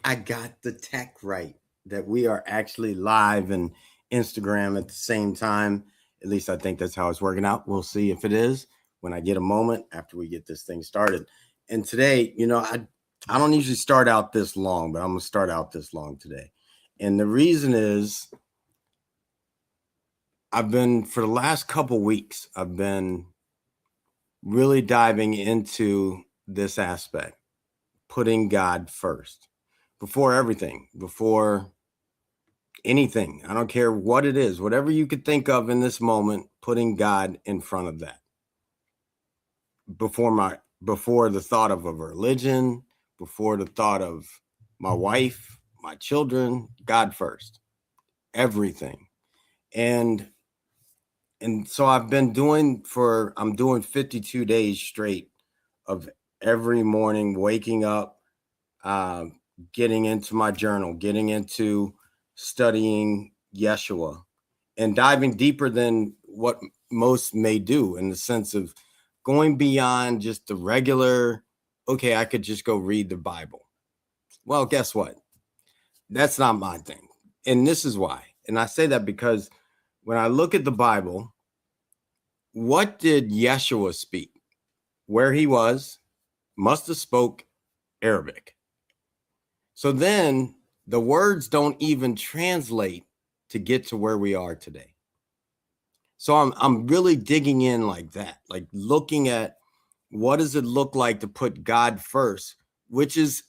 I got the tech right, that we are actually live and Instagram at the same time. At least I think that's how it's working out. We'll see if it is when I get a moment after we get this thing started. And today, I don't usually start out this long, but I'm going to start out this long today. And the reason is for the last couple weeks, I've been really diving into this aspect, putting God first, before everything, before anything. I don't care what it is, whatever you could think of in this moment, putting God in front of that. Before the thought of a religion, before the thought of my wife, my children, God first, everything. And so I'm doing 52 days straight of every morning waking up, getting into my journal, getting into studying Yeshua, and diving deeper than what most may do, in the sense of going beyond just the regular, okay, I could just go read the Bible. Well, guess what? That's not my thing. And this is why. And I say that because when I look at the Bible, what did Yeshua speak? Where he was, must have spoke Arabic. So then the words don't even translate to get to where we are today. So I'm really digging in like that, like looking at what does it look like to put God first, which is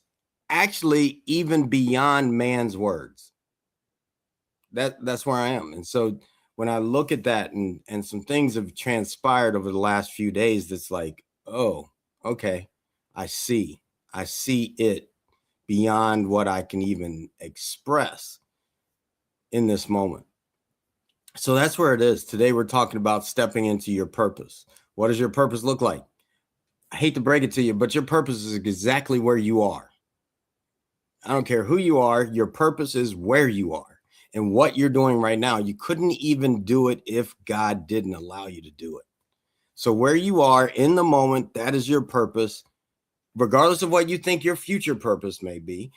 actually even beyond man's words. That's where I am. And so when I look at that, and some things have transpired over the last few days, that's like, oh, okay, I see it beyond what I can even express in this moment. So that's where it is. Today we're talking about stepping into your purpose. What does your purpose look like? I hate to break it to you, but your purpose is exactly where you are. I don't care who you are. Your purpose is where you are and what you're doing right now. You couldn't even do it if God didn't allow you to do it. So where you are in the moment, that is your purpose. Regardless of what you think your future purpose may be,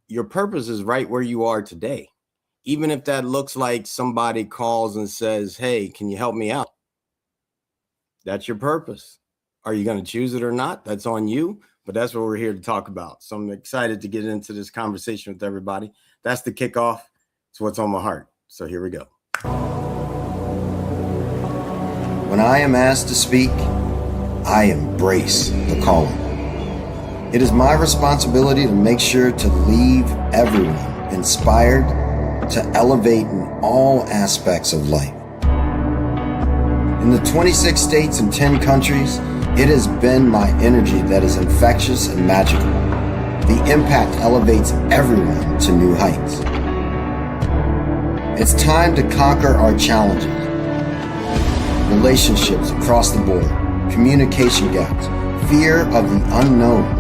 your purpose is right where you are today. Even if that looks like somebody calls and says, hey, can you help me out? That's your purpose. Are you going to choose it or not? That's on you, but that's what we're here to talk about. So I'm excited to get into this conversation with everybody. That's the kickoff. It's what's on my heart. So here we go. When I am asked to speak, I embrace the calling. It is my responsibility to make sure to leave everyone inspired to elevate in all aspects of life. In the 26 states and 10 countries, it has been my energy that is infectious and magical. The impact elevates everyone to new heights. It's time to conquer our challenges. Relationships across the board, communication gaps, fear of the unknown,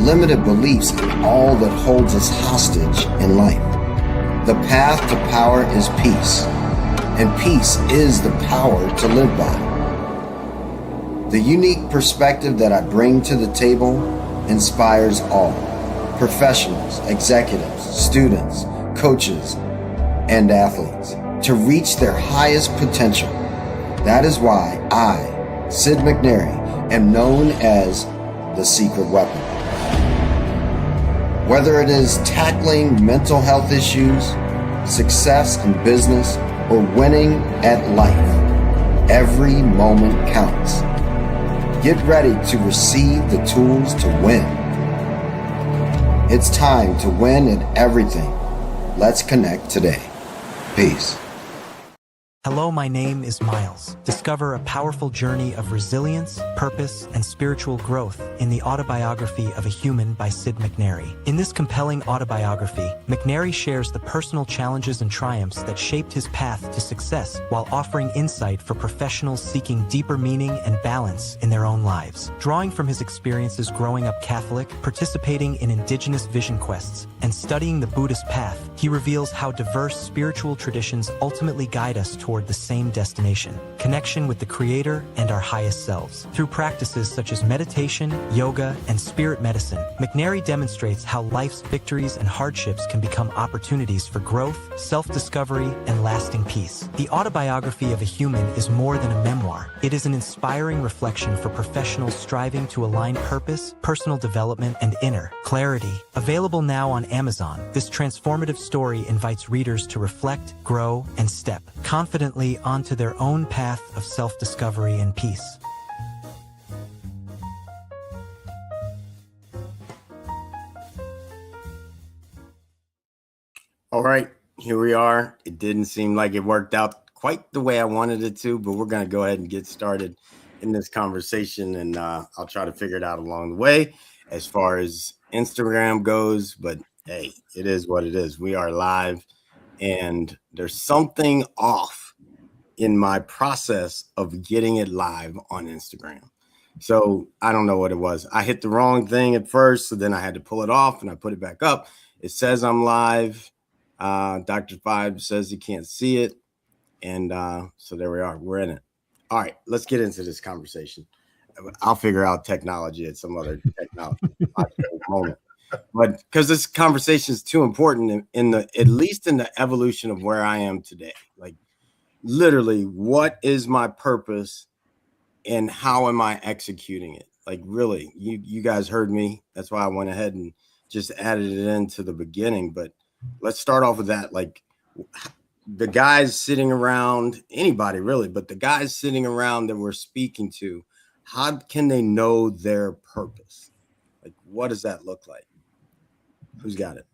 limited beliefs in all that holds us hostage in life. The path to power is peace, and peace is the power to live by. The unique perspective that I bring to the table inspires all, professionals, executives, students, coaches, and athletes, to reach their highest potential. That is why I, Sid McNairy, am known as the secret weapon. Whether it is tackling mental health issues, success in business, or winning at life, every moment counts. Get ready to receive the tools to win. It's time to win at everything. Let's connect today. Peace. Hello, my name is Miles. Discover a powerful journey of resilience, purpose, and spiritual growth in the autobiography of a human by Sid McNairy. In this compelling autobiography, McNairy shares the personal challenges and triumphs that shaped his path to success while offering insight for professionals seeking deeper meaning and balance in their own lives. Drawing from his experiences growing up Catholic, participating in indigenous vision quests, and studying the Buddhist path, he reveals how diverse spiritual traditions ultimately guide us toward toward the same destination, connection with the Creator and our highest selves. Through practices such as meditation, yoga, and spirit medicine, McNairy demonstrates how life's victories and hardships can become opportunities for growth, self-discovery, and lasting peace. The autobiography of a human is more than a memoir. It is an inspiring reflection for professionals striving to align purpose, personal development, and inner clarity. Available now on Amazon, this transformative story invites readers to reflect, grow, and step confidently onto their own path of self-discovery and peace. All right, here we are. It didn't seem like it worked out quite the way I wanted it to, but we're going to go ahead and get started in this conversation, and I'll try to figure it out along the way as far as Instagram goes. But hey, it is what it is. We are live, and there's something off in my process of getting it live on Instagram. So I don't know what it was. I hit the wrong thing at first, so then I had to pull it off, and I put it back up. It says I'm live. Dr. Five says he can't see it. And so there we are. We're in it. All right, let's get into this conversation. I'll figure out technology at some other technology moment. But because this conversation is too important in the, at least in the evolution of where I am today. Like literally, what is my purpose and how am I executing it? Like really, you guys heard me. That's why I went ahead and just added it into the beginning. But let's start off with that. Like the guys sitting around, anybody really, but the guys sitting around that we're speaking to, how can they know their purpose? Like, what does that look like? Who's got it?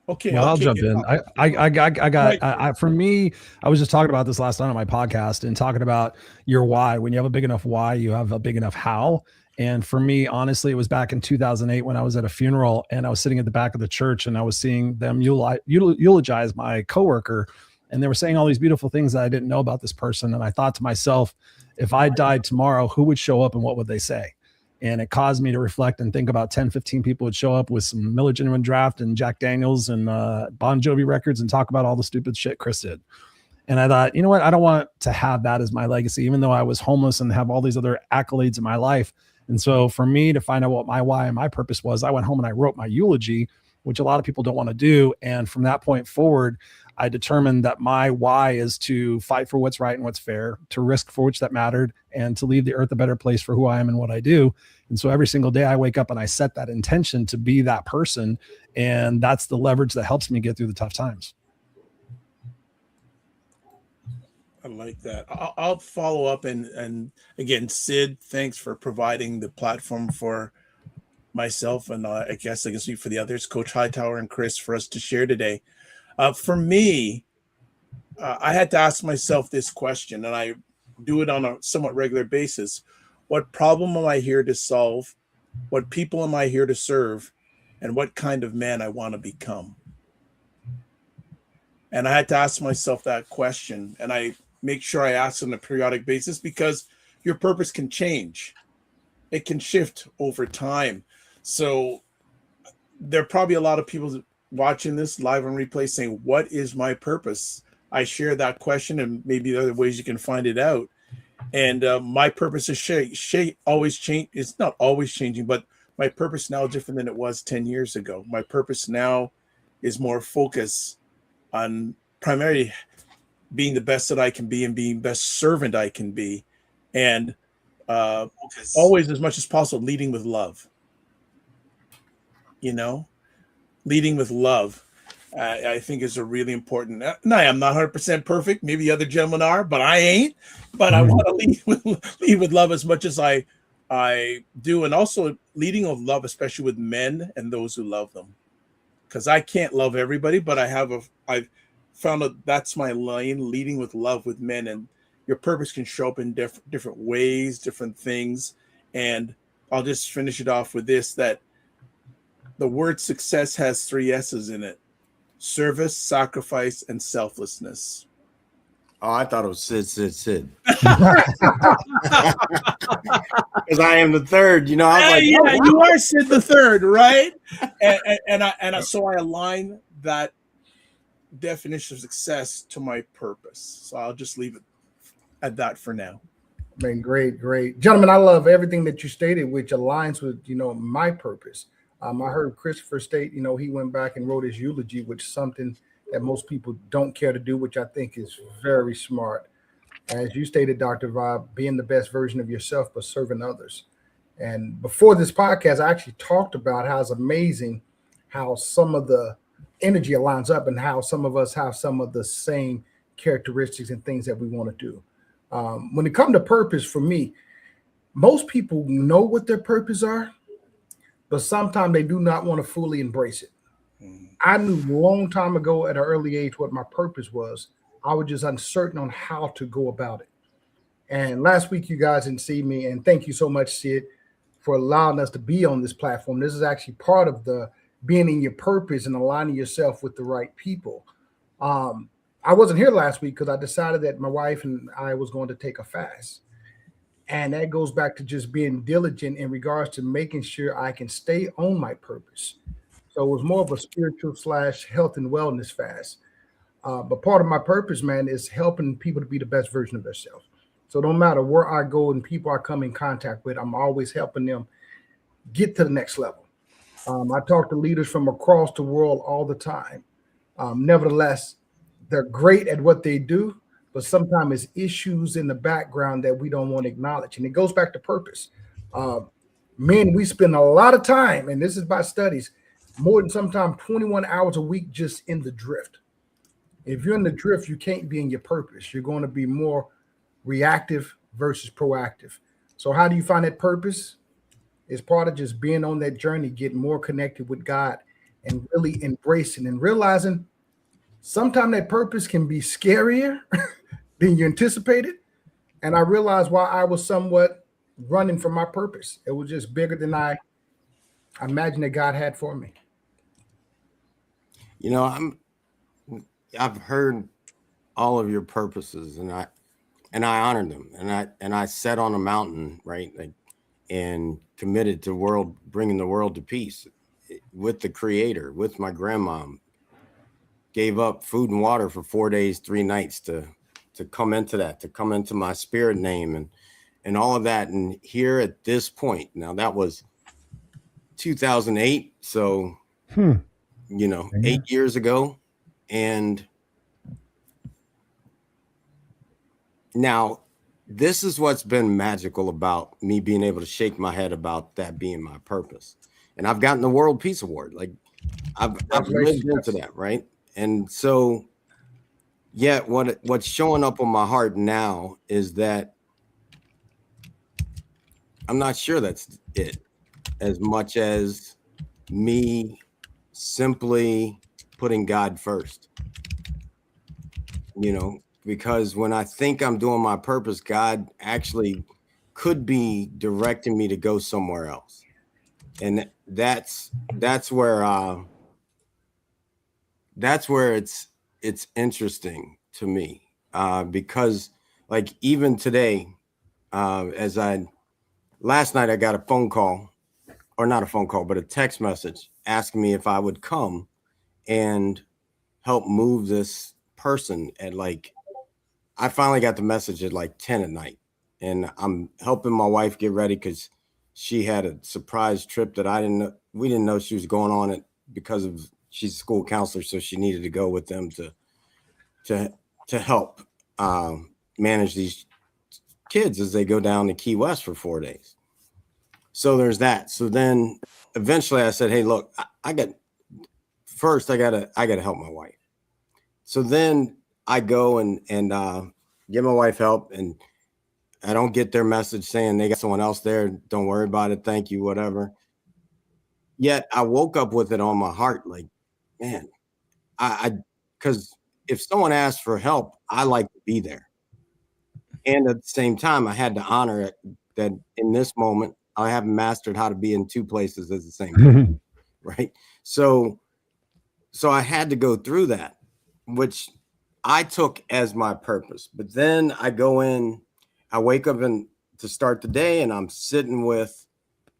Okay, well, I'll jump in. For me, I was just talking about this last night on my podcast and talking about your why. When you have a big enough why, you have a big enough how. And for me, honestly, it was back in 2008 when I was at a funeral and I was sitting at the back of the church and I was seeing them eulogize my coworker. And they were saying all these beautiful things that I didn't know about this person. And I thought to myself, if I died tomorrow, who would show up and what would they say? And it caused me to reflect and think about 10, 15 people would show up with some Miller Genuine Draft and Jack Daniels and Bon Jovi records and talk about all the stupid shit Chris did. And I thought, you know what? I don't want to have that as my legacy, even though I was homeless and have all these other accolades in my life. And so for me to find out what my why and my purpose was, I went home and I wrote my eulogy, which a lot of people don't want to do. And from that point forward, I determined that my why is to fight for what's right and what's fair, to risk for which that mattered, and to leave the earth a better place for who I am and what I do. And so every single day I wake up and I set that intention to be that person. And that's the leverage that helps me get through the tough times. I like that. I'll follow up and again, Sid, thanks for providing the platform for myself and I guess I can speak for the others, Coach Hightower and Chris, for us to share today. For me, I had to ask myself this question, and I do it on a somewhat regular basis. What problem am I here to solve? What people am I here to serve? And what kind of man I want to become? And I had to ask myself that question, and I make sure I ask on a periodic basis because your purpose can change. It can shift over time. So there are probably a lot of people watching this live on replay saying, what is my purpose? I share that question and maybe the other ways you can find it out. And my purpose is always change. It's not always changing, but my purpose now is different than it was 10 years ago. My purpose now is more focused on primarily being the best that I can be and being best servant I can be. And always, as much as possible, leading with love. You know, leading with love, I think is a really important. Now, I'm not 100% perfect. Maybe other gentlemen are, but I ain't. But I want to lead with love as much as I do, and also leading with love, especially with men and those who love them. Because I can't love everybody, but I've found out that's my lane, leading with love with men. And your purpose can show up in different ways, different things. And I'll just finish it off with this, that the word success has 3 S's in it: service, sacrifice, and selflessness. Oh, I thought it was Sid. Because I am the third, you know. I was like, yeah, oh, wow. You are Sid the third, right? So I align that definition of success to my purpose. So I'll just leave it at that for now. Man, great. Gentlemen, I love everything that you stated, which aligns with, my purpose. I heard Christopher state, he went back and wrote his eulogy, which is something that most people don't care to do, which I think is very smart. As you stated, Dr. Rob, being the best version of yourself, but serving others. And before this podcast, I actually talked about how it's amazing how some of the energy aligns up and how some of us have some of the same characteristics and things that we want to do. When it comes to purpose, for me, most people know what their purpose are, but sometimes they do not want to fully embrace it. I knew a long time ago at an early age what my purpose was. I was just uncertain on how to go about it. And last week, you guys didn't see me. And thank you so much, Sid, for allowing us to be on this platform. This is actually part of the being in your purpose and aligning yourself with the right people. I wasn't here last week because I decided that my wife and I was going to take a fast. And that goes back to just being diligent in regards to making sure I can stay on my purpose. So it was more of a spiritual / health and wellness fast. But part of my purpose, man, is helping people to be the best version of themselves. So no matter where I go and people I come in contact with, I'm always helping them get to the next level. I talk to leaders from across the world all the time. Nevertheless, they're great at what they do, but sometimes it's issues in the background that we don't want to acknowledge. And it goes back to purpose. Men, we spend a lot of time, and this is by studies, more than sometimes 21 hours a week just in the drift. If you're in the drift, you can't be in your purpose. You're going to be more reactive versus proactive. So how do you find that purpose? It's part of just being on that journey, getting more connected with God and really embracing and realizing sometimes that purpose can be scarier than you anticipated. And I realized why I was somewhat running from my purpose. It was just bigger than I imagined that God had for me. I've heard all of your purposes, and I honored them, and I sat on a mountain, right, and committed to bringing the world to peace with the Creator, with my grandmom. Gave up food and water for 4 days, 3 nights to come into that, to come into my spirit name and all of that. And here at this point, now that was 2008, so 8 years ago. And now this is what's been magical about me being able to shake my head about that being my purpose. And I've gotten the World Peace Award. Like I've lived into that, right? And so, yeah, what's showing up on my heart now is that I'm not sure that's it, as much as me simply putting God first, because when I think I'm doing my purpose, God actually could be directing me to go somewhere else. And that's where it's interesting to me, because like even today, last night I got a phone call, or not a phone call, but a text message asking me if I would come and help move this person at I finally got the message at 10 at night, and I'm helping my wife get ready because she had a surprise trip that we didn't know she was going on it because of she's a school counselor, so she needed to go with them to help manage these kids as they go down to Key West for 4 days. So there's that. So then eventually I said, hey, look, I gotta help my wife. So then I go and get my wife help, and I don't get their message saying they got someone else there. Don't worry about it. Thank you, whatever. Yet I woke up with it on my heart. Man, because if someone asks for help, I like to be there. And at the same time, I had to honor it that in this moment, I haven't mastered how to be in 2 places at the same time. Right. So I had to go through that, which I took as my purpose. But then I go in, I wake up to start the day, and I'm sitting with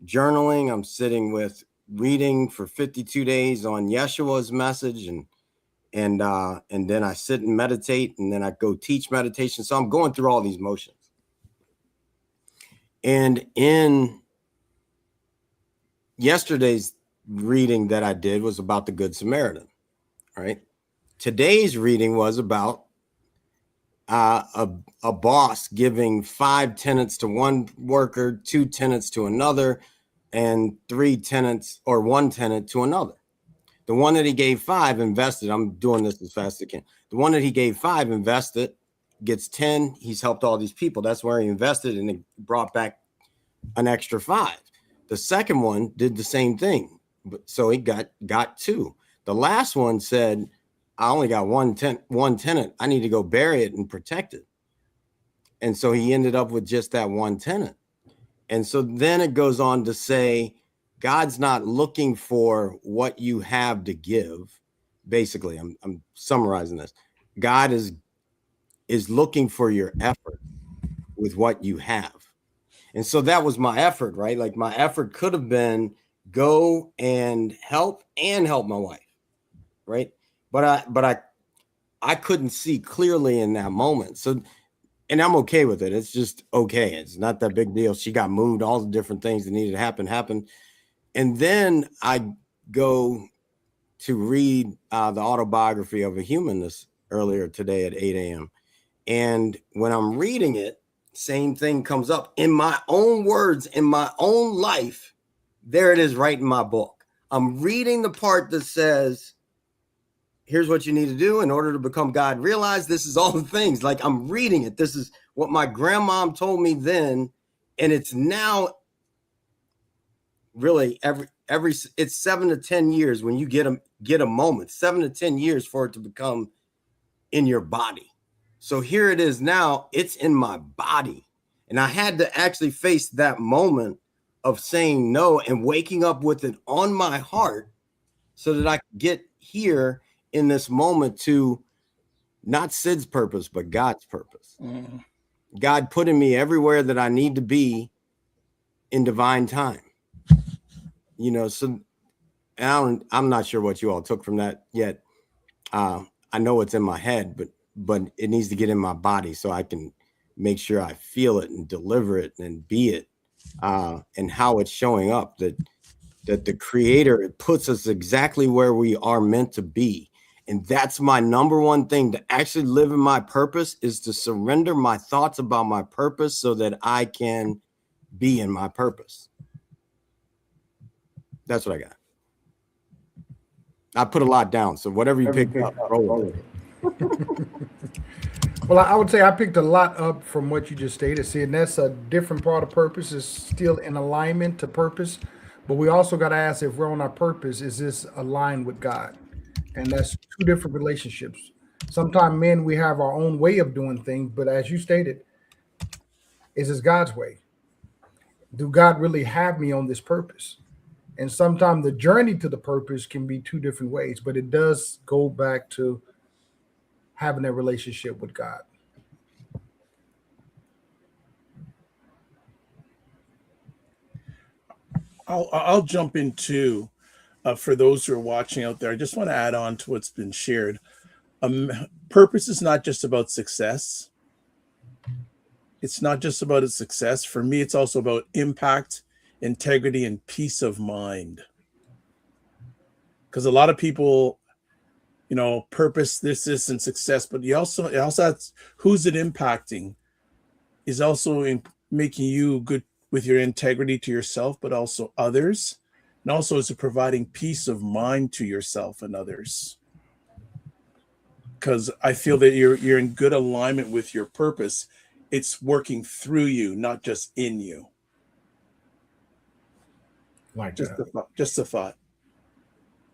journaling. I'm sitting with reading for 52 days on Yeshua's message and then I sit and meditate, and then I go teach meditation. So I'm going through all these motions. And in yesterday's reading that I did was about the Good Samaritan, right? Today's reading was about a boss giving 5 tenants to one worker, 2 tenants to another, and 3 tenants or 1 tenant to another. The one that he gave 5 invested. I'm doing this as fast as I can. The one that he gave 5 invested, gets 10. He's helped all these people. That's where he invested, and it brought back an extra 5. The second one did the same thing, so he got 2. The last one said, I only got one tenant. I need to go bury it and protect it. And so he ended up with just that 1 tenant. And so then it goes on to say, God's not looking for what you have to give. Basically, I'm summarizing this. God is looking for your effort with what you have. And so that was my effort, right? Like my effort could have been go and help my wife, right? But I couldn't see clearly in that moment. So, and I'm okay with it. It's just okay. It's not that big deal. She got moved, all the different things that needed to happen happened. And then I go to read the autobiography of a human earlier today at 8 a.m. And when I'm reading it, same thing comes up in my own words, in my own life. There it is right in my book. I'm reading the part that says, here's what you need to do in order to become God. Realize this is all the things. Like I'm reading it. This is what my grandmom told me then. And it's now really every it's 7 to 10 years when you get a moment, 7 to 10 years for it to become in your body. So here it is now, it's in my body. And I had to actually face that moment of saying no and waking up with it on my heart so that I could get here in this moment to not Sid's purpose, but God's purpose. Mm-hmm. God putting me everywhere that I need to be in divine time. You know, so I'm not sure what you all took from that yet. I know it's in my head, but it needs to get in my body so I can make sure I feel it and deliver it and be it, and how it's showing up, that the Creator, it puts us exactly where we are meant to be. And that's my number one thing, to actually live in my purpose, is to surrender my thoughts about my purpose so that I can be in my purpose. That's what I got. I put a lot down, so whatever you pick up, roll with it. Well, I would say I picked a lot up from what you just stated. See, and that's a different part of purpose. Is still in alignment to purpose, but we also got to ask, if we're on our purpose, is this aligned with God? And that's 2 different relationships. Sometimes, men, we have our own way of doing things, but as you stated, is this God's way? Do God really have me on this purpose? And sometimes the journey to the purpose can be 2 different ways, but it does go back to having a relationship with God. I'll jump into, for those who are watching out there, I just want to add on to what's been shared. Purpose is not just about success. It's not just about its success. For me, it's also about impact, integrity, and peace of mind. Because a lot of people, you know, purpose, this and success, but it also has, who's it impacting is also in making you good with your integrity to yourself, but also others. And also is it providing peace of mind to yourself and others. Because I feel that you're in good alignment with your purpose. It's working through you, not just in you. Like just a thought.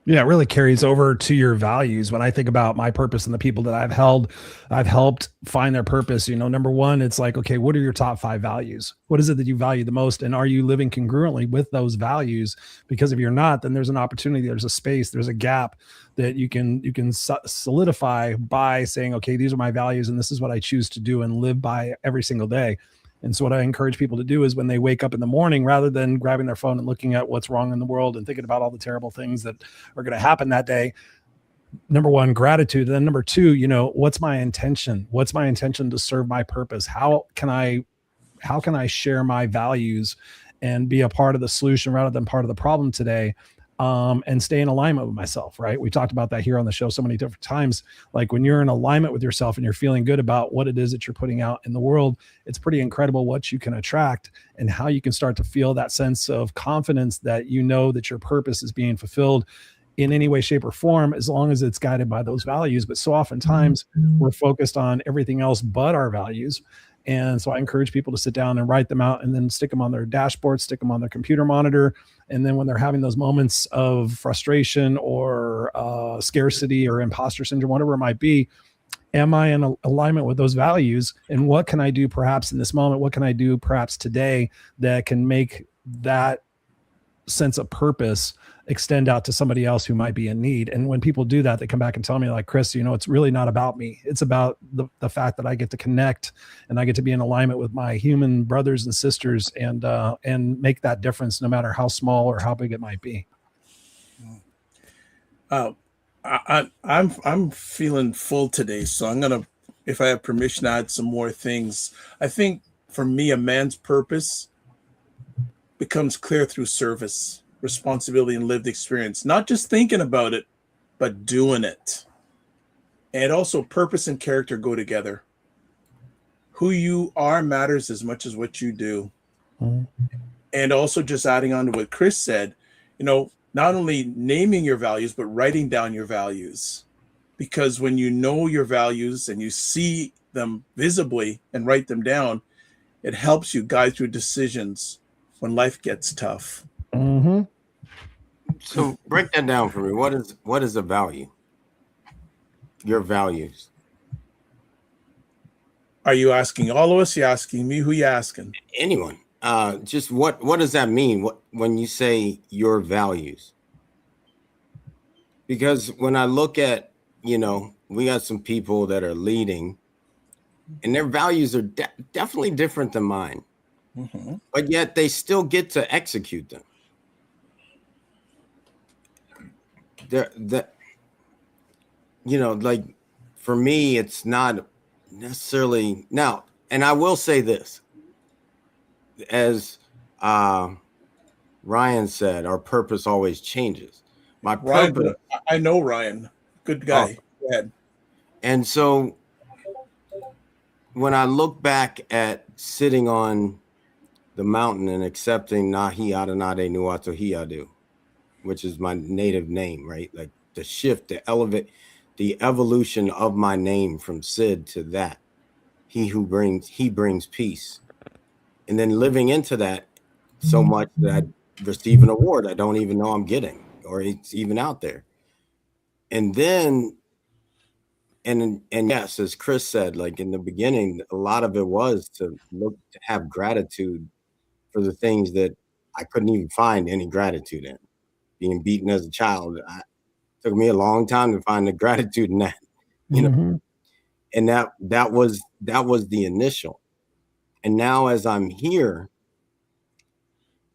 Yeah, it really carries over to your values. When I think about my purpose and the people that I've helped find their purpose, you know, number one, it's like, okay, what are your top 5 values? What is it that you value the most? And are you living congruently with those values? Because if you're not, then there's an opportunity, there's a space, there's a gap that you can solidify by saying, okay, these are my values and this is what I choose to do and live by every single day. And so what I encourage people to do is when they wake up in the morning, rather than grabbing their phone and looking at what's wrong in the world and thinking about all the terrible things that are going to happen that day, number one, gratitude. And then number two, what's my intention? What's my intention to serve my purpose? How can I share my values and be a part of the solution rather than part of the problem today? And stay in alignment with myself, right? We talked about that here on the show so many different times. Like when you're in alignment with yourself and you're feeling good about what it is that you're putting out in the world, it's pretty incredible what you can attract and how you can start to feel that sense of confidence that that your purpose is being fulfilled in any way, shape, or form, as long as it's guided by those values. But so oftentimes we're focused on everything else but our values. And so I encourage people to sit down and write them out and then stick them on their dashboard, stick them on their computer monitor. And then when they're having those moments of frustration or scarcity or imposter syndrome, whatever it might be, am I in alignment with those values? And what can I do perhaps in this moment? What can I do perhaps today that can make that sense of purpose extend out to somebody else who might be in need? And when people do that, they come back and tell me like, Chris, it's really not about me. It's about the fact that I get to connect and I get to be in alignment with my human brothers and sisters and make that difference no matter how small or how big it might be. I'm feeling full today. So I'm going to, if I have permission, add some more things. I think for me, a man's purpose becomes clear through service, responsibility, and lived experience. Not just thinking about it, but doing it. And also purpose and character go together. Who you are matters as much as what you do. Mm-hmm. And also just adding on to what Chris said, not only naming your values, but writing down your values. Because when you know your values and you see them visibly and write them down, it helps you guide through decisions when life gets tough. Mm-hmm. So break that down for me. What is a value? Your values. Are you asking all of us? You asking me? Who you asking? Anyone. Just what does that mean? When you say your values? Because when I look at, we got some people that are leading, and their values are definitely different than mine. Mm-hmm. But yet they still get to execute them. Like for me, it's not necessarily now. And I will say this, as Ryan said, our purpose always changes. My purpose. Ryan, I know Ryan, good guy. Go ahead. And so when I look back at sitting on the mountain and accepting Nahi Adonade Nuatu Hiadu, which is my native name, right? Like the shift, the evolution of my name from Sid to that. He brings peace. And then living into that so much that I receive an award I don't even know I'm getting, or it's even out there. And then, and yes, as Chris said, like in the beginning, a lot of it was to have gratitude for the things that I couldn't even find any gratitude in. Being beaten as a child, it took me a long time to find the gratitude in that, Mm-hmm. And that was the initial. And now as I'm here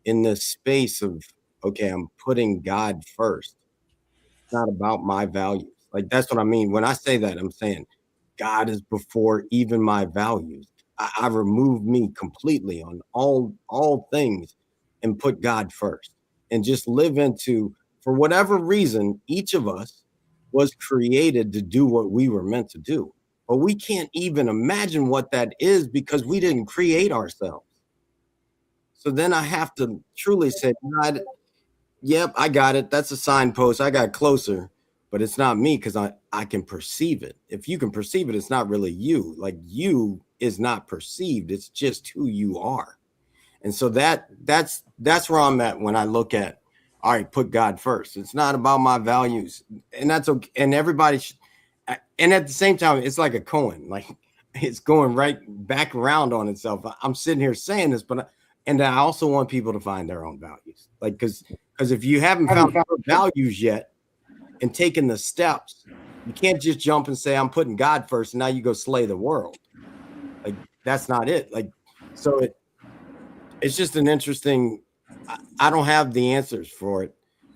in this space of, okay, I'm putting God first. It's not about my values. Like that's what I mean. When I say that, I'm saying God is before even my values. I remove me completely on all things and put God first and just live into, for whatever reason, each of us was created to do what we were meant to do. But we can't even imagine what that is because we didn't create ourselves. So then I have to truly say, God, yep, I got it. That's a signpost. I got closer, but it's not me because I can perceive it. If you can perceive it, it's not really you. Like you is not perceived. It's just who you are. And so that's where I'm at when I look at, all right, put God first. It's not about my values. And that's okay. And everybody should, and at the same time, it's like a coin, like it's going right back around on itself. I'm sitting here saying this, and I also want people to find their own values. Like, because if you haven't found your values yet and taken the steps, you can't just jump and say, I'm putting God first. And now you go slay the world. Like, that's not it. Like, so it's just an interesting, I don't have the answers for it.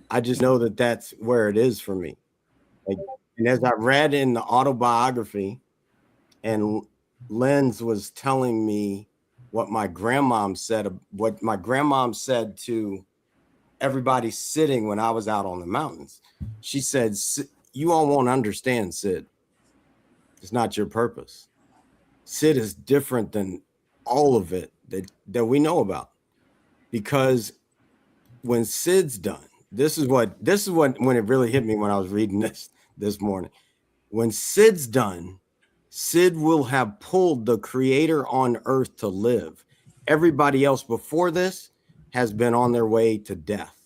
I just know that that's where it is for me. Like, And as I read in the autobiography, and Lenz was telling me what my grandmom said to everybody sitting when I was out on the mountains. She said, "You all won't understand, Sid. It's not your purpose. Sid is different than all of it that we know about. Because when Sid's done, this is what when it really hit me when I was reading this morning. When Sid's done, Sid will have pulled the creator on earth to live. Everybody else before this has been on their way to death."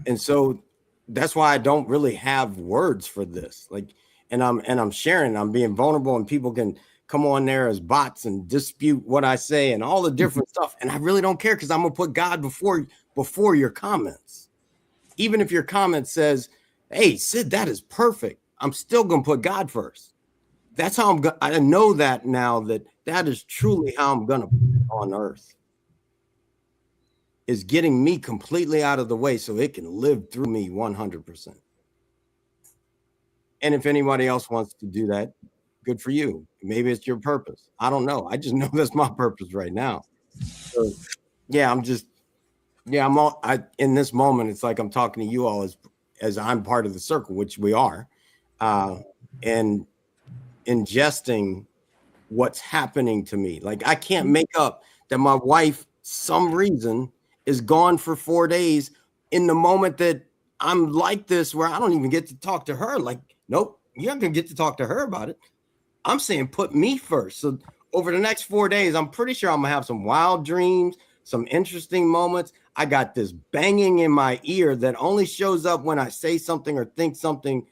And so that's why I don't really have words for this. Like, and I'm sharing, I'm being vulnerable, and people can come on there as bots and dispute what I say and all the different stuff. And I really don't care, because I'm gonna put God before your comments. Even if your comment says, "Hey, Sid, that is perfect," I'm still gonna put God first. That's how I know that now, that is truly how I'm gonna be on earth, is getting me completely out of the way so it can live through me 100%. And if anybody else wants to do that, good for you. Maybe it's your purpose. I don't know. I just know that's my purpose right now. So yeah, in this moment, it's like I'm talking to you all as I'm part of the circle, which we are, and ingesting what's happening to me. Like, I can't make up that my wife, some reason, is gone for 4 days in the moment that I'm like this, where I don't even get to talk to her. Like, nope, you're not gonna get to talk to her about it. I'm saying put me first. So over the next 4 days, I'm pretty sure I'm gonna have some wild dreams, some interesting moments. I got this banging in my ear that only shows up when I say something or think something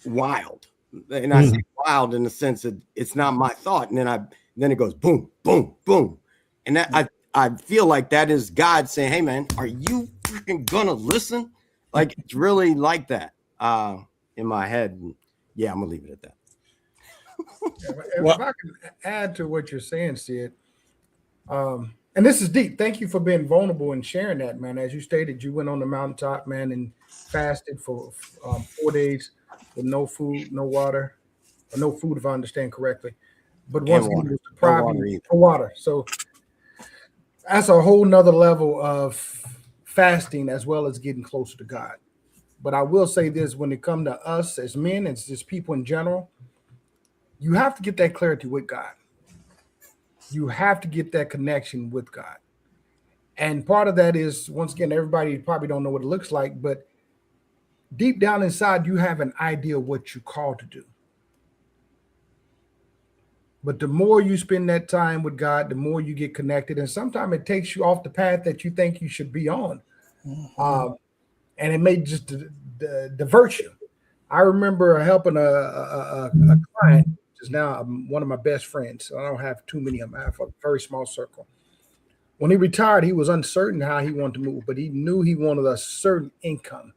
wild. And I say wild in the sense that it's not my thought. And then it goes boom, boom, boom. And that I feel like that is God saying, "Hey man, are you freaking gonna listen?" Like, it's really like that in my head. And yeah, I'm gonna leave it at that. If I can add to what you're saying, Sid, and this is deep. Thank you for being vulnerable and sharing that, man. As you stated, you went on the mountaintop, man, and fasted for 4 days with no food, no water, or no food, if I understand correctly. But once again, it was depriving for water. So that's a whole nother level of fasting, as well as getting closer to God. But I will say this: when it comes to us as men and just people in general, you have to get that clarity with God. You have to get that connection with God. And part of that is, once again, everybody probably don't know what it looks like, but deep down inside, you have an idea of what you're called to do. But the more you spend that time with God, the more you get connected. And sometimes it takes you off the path that you think you should be on. And it may just divert you. I remember helping a client, which is now one of my best friends. So I don't have too many of them. I have a very small circle. When he retired, he was uncertain how he wanted to move, but he knew he wanted a certain income.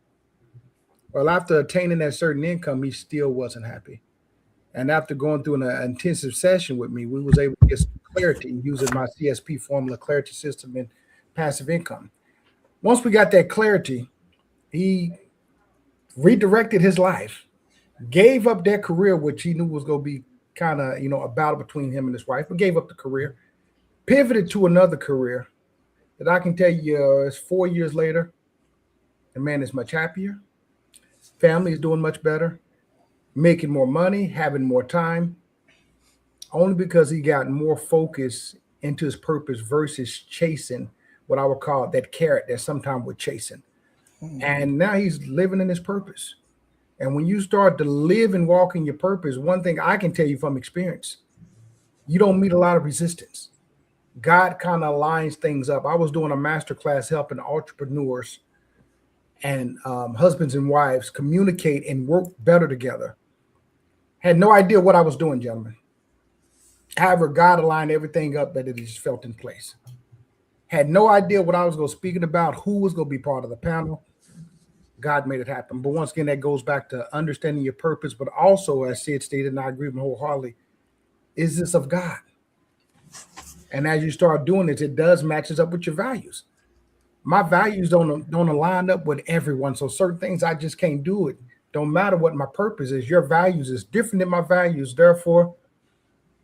Well, after attaining that certain income, he still wasn't happy. And after going through an intensive session with me, we was able to get some clarity using my CSP formula, clarity system, and passive income. Once we got that clarity, he redirected his life, gave up that career, which he knew was going to be kind of, a battle between him and his wife, but gave up the career, pivoted to another career that I can tell you it's 4 years later. The man is much happier. Family is doing much better, making more money, having more time, only because he got more focus into his purpose versus chasing what I would call that carrot that sometimes we're chasing. And now he's living in his purpose. And when you start to live and walk in your purpose, one thing I can tell you from experience, you don't meet a lot of resistance. God kind of lines things up. I was doing a masterclass helping entrepreneurs and husbands and wives communicate and work better together. Had no idea what I was doing, gentlemen. However, God aligned everything up that it just felt in place. Had no idea what I was going to speak about, who was going to be part of the panel. God made it happen. But once again, that goes back to understanding your purpose, but also, as Sid stated, and I agree with him wholeheartedly, is this of God? And as you start doing this, it does matches up with your values. my values don't align up with everyone. So certain things I just can't do it. Don't matter what my purpose is. Your values is different than my values. Therefore,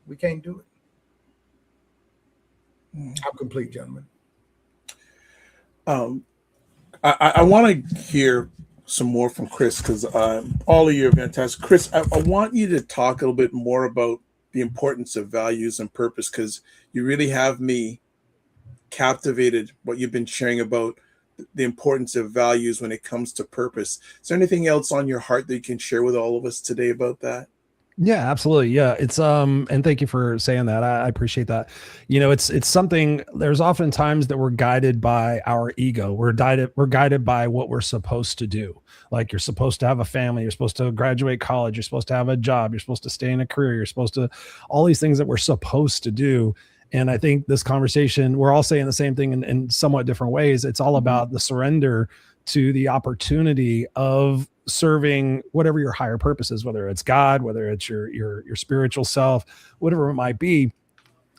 we can't do it. I'm complete, gentlemen. I want to hear some more from Chris, because all of you are fantastic. Chris, I want you to talk a little bit more about the importance of values and purpose, because you really have me captivated what you've been sharing about the importance of values when it comes to purpose. Is there anything else on your heart that you can share with all of us today about that? Yeah, absolutely. Yeah. It's and thank you for saying that. I appreciate that. It's something. There's often times that we're guided by our ego. We're guided by what we're supposed to do. Like, you're supposed to have a family, you're supposed to graduate college, you're supposed to have a job, you're supposed to stay in a career, you're supposed to, all these things that we're supposed to do. And I think this conversation, we're all saying the same thing in somewhat different ways. It's all about the surrender to the opportunity of serving whatever your higher purpose is, whether it's God, whether it's your spiritual self, whatever it might be.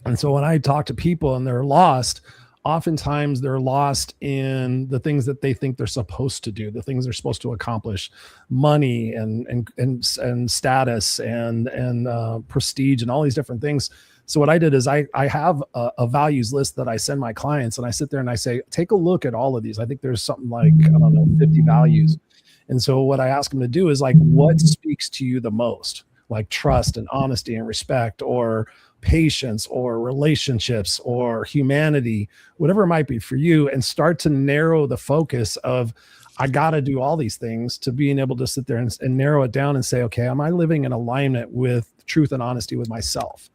And so when I talk to people and they're lost, oftentimes they're lost in the things that they think they're supposed to do, the things they're supposed to accomplish, money and status and prestige and all these different things. So what I did is I have a values list that I send my clients, and I sit there and I say, take a look at all of these. I think there's something like, 50 values. And so what I ask them to do is, like, what speaks to you the most? Like trust and honesty and respect, or patience, or relationships, or humanity, whatever it might be for you, and start to narrow the focus of, I got to do all these things, to being able to sit there and narrow it down and say, okay, am I living in alignment with truth and honesty with myself?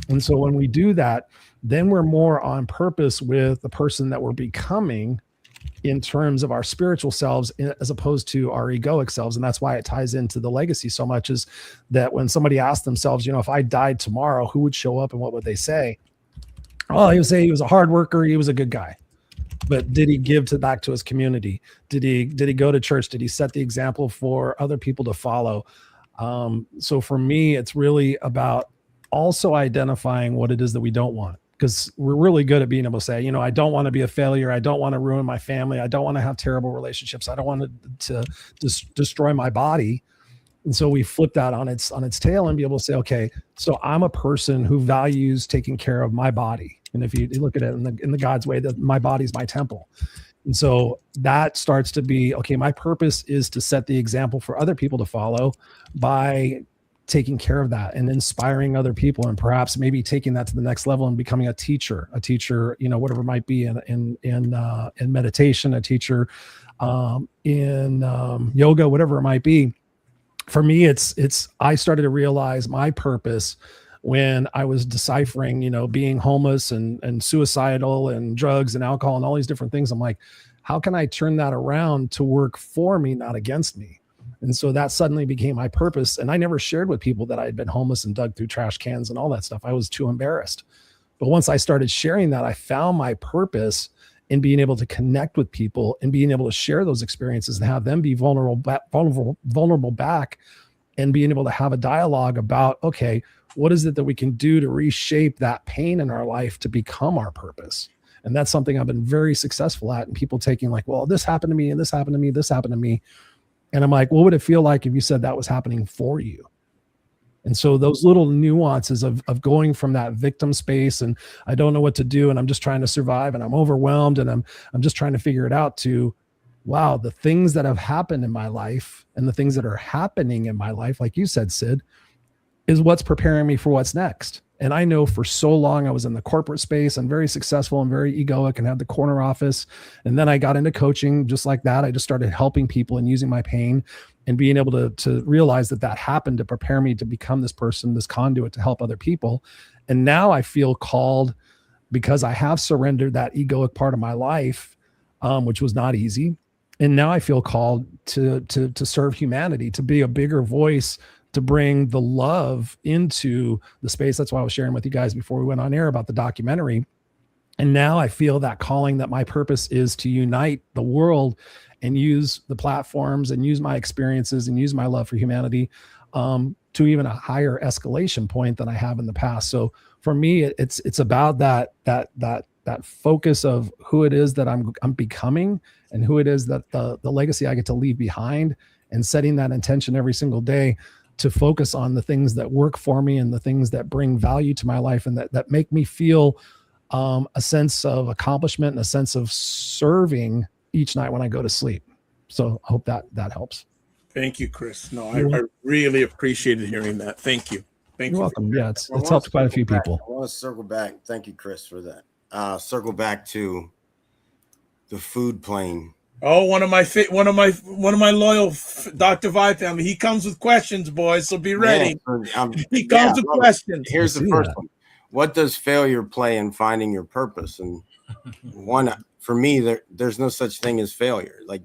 And so when we do that, then we're more on purpose with the person that we're becoming in terms of our spiritual selves, as opposed to our egoic selves. And that's why it ties into the legacy so much, is that when somebody asks themselves, if I died tomorrow, who would show up and what would they say? Oh, he would say he was a hard worker. He was a good guy. But did he give back to his community? Did he go to church? Did he set the example for other people to follow? So for me, it's really about also identifying what it is that we don't want, because we're really good at being able to say, I don't want to be a failure. I don't want to ruin my family. I don't want to have terrible relationships. I don't want to destroy my body. And so we flip that on its tail and be able to say, okay, so I'm a person who values taking care of my body. And if you look at it in the God's way, that my body's my temple. And so that starts to be, okay, my purpose is to set the example for other people to follow by taking care of that and inspiring other people, and perhaps maybe taking that to the next level and becoming a teacher, whatever it might be in meditation, a teacher in yoga, whatever it might be. For me, I started to realize my purpose when I was deciphering, being homeless and suicidal and drugs and alcohol and all these different things. I'm like, how can I turn that around to work for me, not against me? And so that suddenly became my purpose. And I never shared with people that I had been homeless and dug through trash cans and all that stuff. I was too embarrassed. But once I started sharing that, I found my purpose in being able to connect with people and being able to share those experiences and have them be vulnerable back, and being able to have a dialogue about, okay, what is it that we can do to reshape that pain in our life to become our purpose? And that's something I've been very successful at. And people taking like, well, this happened to me and this happened to me, this happened to me. And I'm like, what would it feel like if you said that was happening for you? And so those little nuances of going from that victim space and I don't know what to do and I'm just trying to survive and I'm overwhelmed and I'm just trying to figure it out, to, wow, the things that have happened in my life and the things that are happening in my life, like you said, Sid, is what's preparing me for what's next. And I know for so long I was in the corporate space and very successful and very egoic and had the corner office. And then I got into coaching just like that. I just started helping people and using my pain and being able to realize that happened to prepare me to become this person, this conduit to help other people. And now I feel called, because I have surrendered that egoic part of my life, which was not easy. And now I feel called to serve humanity, to be a bigger voice, to bring the love into the space. That's why I was sharing with you guys before we went on air about the documentary. And now I feel that calling, that my purpose is to unite the world and use the platforms and use my experiences and use my love for humanity to even a higher escalation point than I have in the past. So for me, it's about that that focus of who it is that I'm becoming, and who it is that the legacy I get to leave behind, and setting that intention every single day to focus on the things that work for me and the things that bring value to my life, and that make me feel a sense of accomplishment and a sense of serving each night when I go to sleep. So I hope that helps. Thank you, Chris. No, I really appreciated hearing that. Thank you. You're welcome. Yeah, it's helped quite a few people. I want to circle back. Thank you, Chris, for that. Circle back to the food plane. Oh, one of my loyal Dr. Vi family. He comes with questions, boys. So be ready. He comes with questions. Here's the first one. What does failure play in finding your purpose? And one, for me, there's no such thing as failure. Like,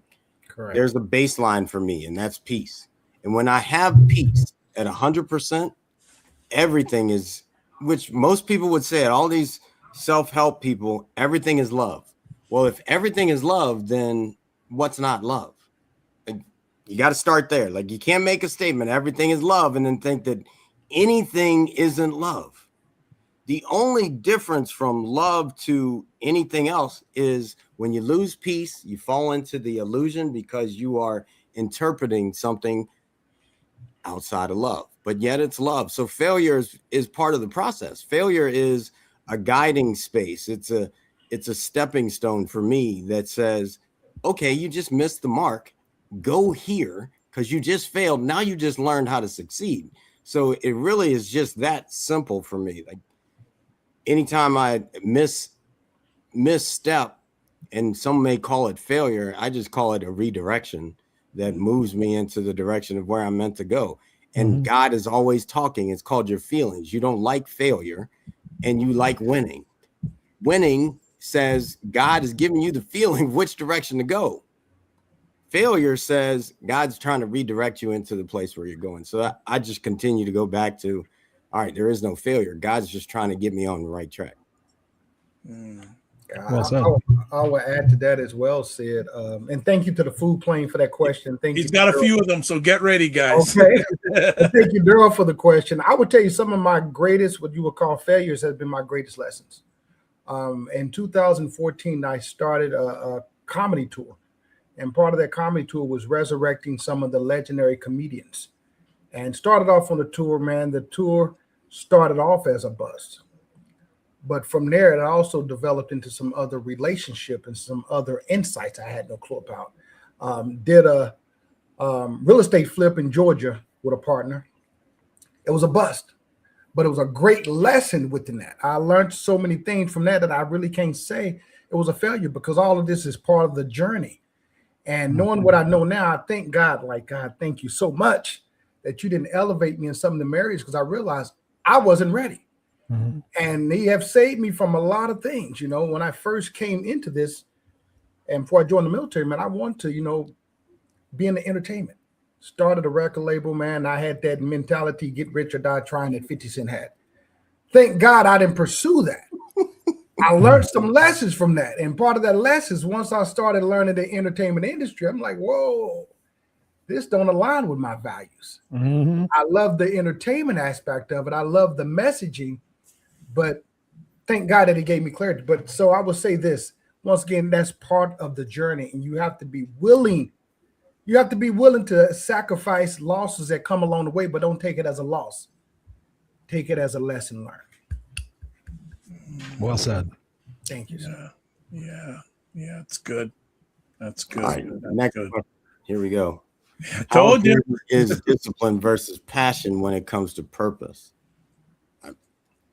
correct. There's a baseline for me, and that's peace. And when I have peace at 100%, everything is, which most people would say, all these self-help people, everything is love. Well, if everything is love, then what's not love? Like, you got to start there. Like, you can't make a statement, everything is love, and then think that anything isn't love. The only difference from love to anything else is when you lose peace, you fall into the illusion because you are interpreting something outside of love, but yet it's love. So failure is part of the process. Failure is a guiding space. It's a stepping stone for me that says, okay, you just missed the mark. Go here because you just failed. Now you just learned how to succeed. So it really is just that simple for me. Like, anytime I misstep, and some may call it failure, I just call it a redirection that moves me into the direction of where I'm meant to go. And God is always talking. It's called your feelings. You don't like failure and you like winning. Winning says God is giving you the feeling of which direction to go. Failure says God's trying to redirect you into the place where you're going. So I just continue to go back to, all right, there is no failure. God's just trying to get me on the right track. Well said. I will add to that as well, Sid. And thank you to the food plane for that question. He's got a few of them, so get ready, guys. Okay. Thank you, Daryl, for the question. I would tell you some of my greatest, what you would call failures, has been my greatest lessons. In 2014, I started a comedy tour. And part of that comedy tour was resurrecting some of the legendary comedians. And started off on the tour, man. The tour started off as a bust. But from there, it also developed into some other relationship and some other insights I had no clue about. Did a real estate flip in Georgia with a partner. It was a bust, but it was a great lesson within that. I learned so many things from that I really can't say it was a failure, because all of this is part of the journey. And knowing what I know now, I thank God, like, God, thank you so much that you didn't elevate me in some of the marriages, because I realized I wasn't ready. And he have saved me from a lot of things. You know, when I first came into this and before I joined the military, man, I wanted to, you know, be in the entertainment. Started a record label, man. I had that mentality, get rich or die trying, that 50 Cent had. Thank God I didn't pursue that. I learned some lessons from that. And part of that lessons, once I started learning the entertainment industry, I'm like, whoa, this don't align with my values. I love the entertainment aspect of it. I love the messaging. But thank God that he gave me clarity. But so I will say this, once again, that's part of the journey. And you have to be willing. You have to be willing to sacrifice losses that come along the way, but don't take it as a loss. Take it as a lesson learned. Well said. Thank you, sir. Yeah. It's good. That's good. All right, next one. Here we go. I told you. Is discipline versus passion when it comes to purpose?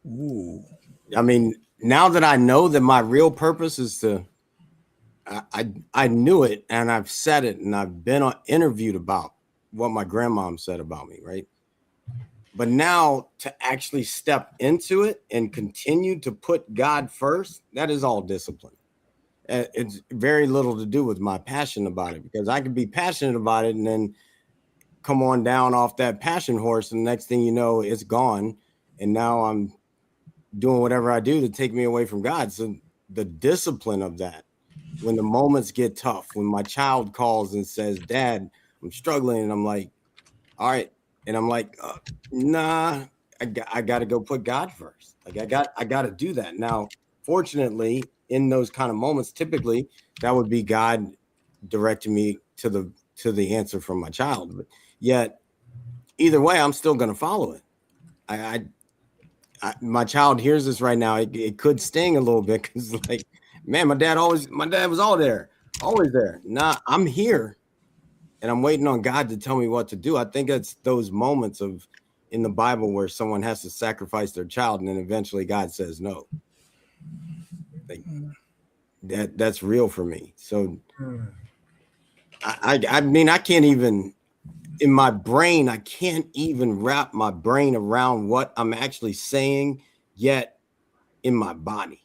Ooh. I mean, now that I know that my real purpose is to, I knew it, and I've said it, and I've been interviewed about what my grandmom said about me, right? But now to actually step into it and continue to put God first, that is all discipline. It's very little to do with my passion about it, because I could be passionate about it and then come on down off that passion horse, and the next thing you know, it's gone. And now I'm doing whatever I do to take me away from God. So the discipline of that, when the moments get tough, when my child calls and says, Dad, I'm struggling. And I'm like, all right. And I'm like, nah, I got to go put God first. Like I got to do that. Now, fortunately, in those kind of moments, typically that would be God directing me to the answer from my child. But yet, either way, I'm still going to follow it. My child hears this right now. It could sting a little bit because, like, man, my dad was always there. Nah, I'm here, and I'm waiting on God to tell me what to do. I think it's those moments in the Bible where someone has to sacrifice their child, and then eventually God says no. Like, that's real for me. So, I mean, I can't even. In my brain, I can't even wrap my brain around what I'm actually saying yet in my body.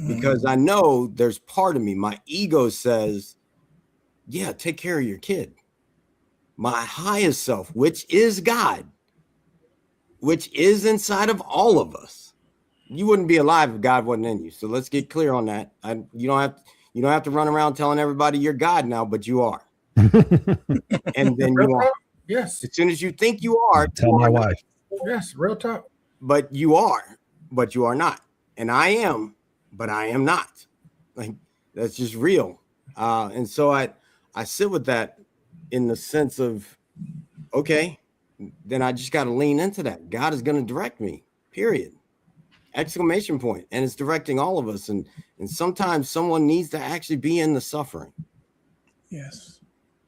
Because I know there's part of me, my ego says, yeah, take care of your kid. My highest self, which is God, which is inside of all of us. You wouldn't be alive if God wasn't in you. So let's get clear on that. You don't have to run around telling everybody you're God now, but you are. And then you are. Yes. As soon as you think you are, Tell my wife. Yes, real talk. But you are not. And I am, but I am not. Like, that's just real. And so I sit with that in the sense of, okay, then I just got to lean into that. God is going to direct me, period. Exclamation point. And it's directing all of us. And sometimes someone needs to actually be in the suffering. Yes.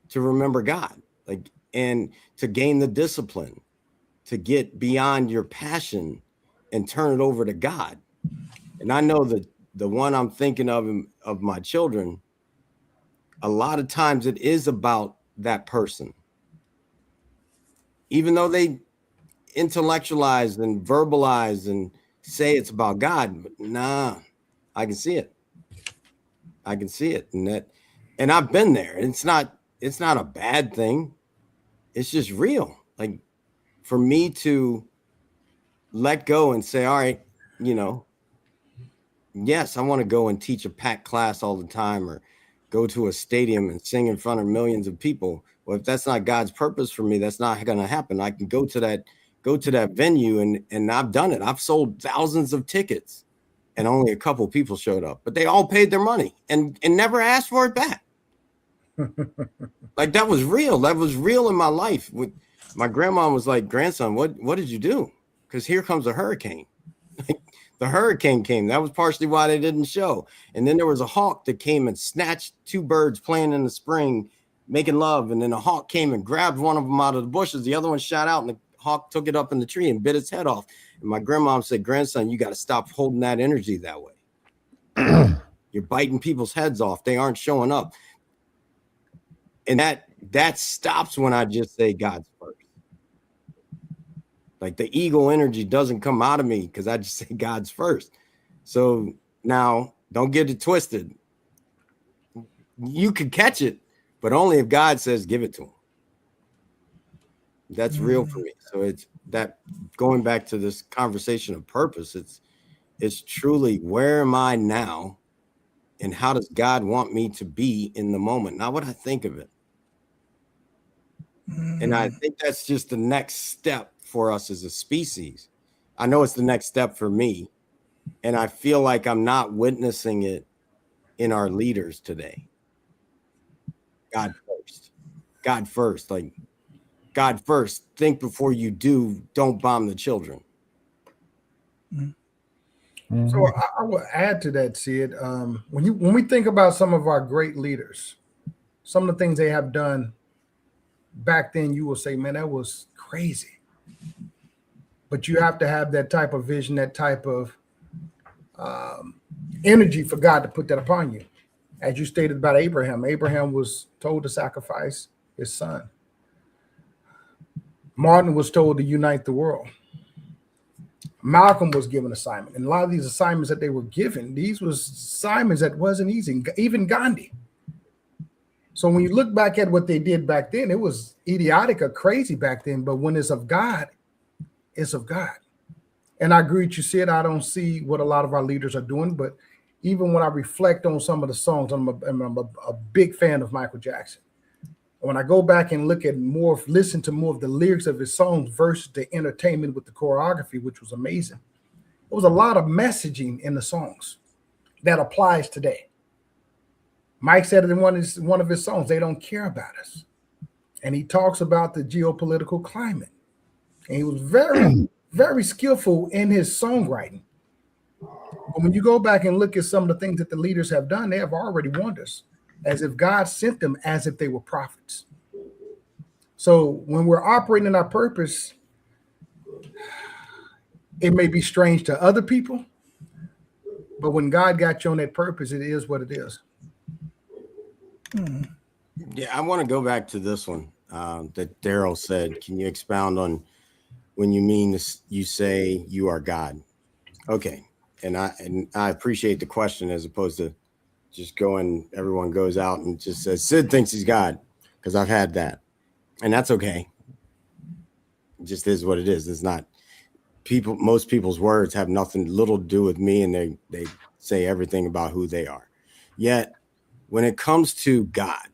To remember God, like, and to gain the discipline, to get beyond your passion and turn it over to God. And I know that the one I'm thinking of my children, a lot of times it is about that person. Even though they intellectualize and verbalize and say it's about God, but nah, I can see it. I can see it. And I've been there. It's not a bad thing. It's just real. Like, for me to let go and say, all right, yes, I want to go and teach a packed class all the time, or go to a stadium and sing in front of millions of people. Well, if that's not God's purpose for me, that's not going to happen. I can go to that venue and I've done it. I've sold thousands of tickets and only a couple people showed up, but they all paid their money and never asked for it back. Like, that was real. That was real in my life. My grandma was like, grandson, what did you do? Because here comes a hurricane. The hurricane came. That was partially why they didn't show. And then there was a hawk that came and snatched two birds playing in the spring, making love. And then a hawk came and grabbed one of them out of the bushes. The other one shot out, and the hawk took it up in the tree and bit its head off. And my grandma said, grandson, you got to stop holding that energy that way. You're biting people's heads off. They aren't showing up. And that stops when I just say God's first. Like, the ego energy doesn't come out of me because I just say God's first. So now, don't get it twisted. You could catch it, but only if God says give it to him. That's real for me. So it's that, going back to this conversation of purpose, it's truly, where am I now? And how does God want me to be in the moment? Not what I think of it. And I think that's just the next step for us as a species. I know it's the next step for me. And I feel like I'm not witnessing it in our leaders today. God first. God first. Like, God first. Think before you do. Don't bomb the children. So I will add to that, Sid. When we think about some of our great leaders, some of the things they have done back then, you will say, man, that was crazy. But you have to have that type of vision, that type of energy for God to put that upon you. As you stated about Abraham, Abraham was told to sacrifice his son. Martin was told to unite the world. Malcolm was given an assignment. And a lot of these assignments that they were given, these was assignments that wasn't easy. Even Gandhi. So when you look back at what they did back then, it was idiotic or crazy back then. But when it's of God, it's of God. And I agree with you, Sid. I don't see what a lot of our leaders are doing. But even when I reflect on some of the songs, I'm a big fan of Michael Jackson. When I go back and listen to more of the lyrics of his songs versus the entertainment with the choreography, which was amazing. There was a lot of messaging in the songs that applies today. Mike said it in one of his songs, They Don't Care About Us. And he talks about the geopolitical climate. And he was very, very skillful in his songwriting. But when you go back and look at some of the things that the leaders have done, they have already warned us, as if God sent them as if they were prophets. So when we're operating in our purpose, it may be strange to other people, but when God got you on that purpose, it is what it is. Yeah, I want to go back to this one that Daryl said. Can you expound on when you mean this? You say you are God. Okay, and I appreciate the question as opposed to just going. Everyone goes out and just says Sid thinks he's God, because I've had that, and that's okay. It just is what it is. It's not people. Most people's words have nothing little to do with me, and they say everything about who they are. Yet, when it comes to God,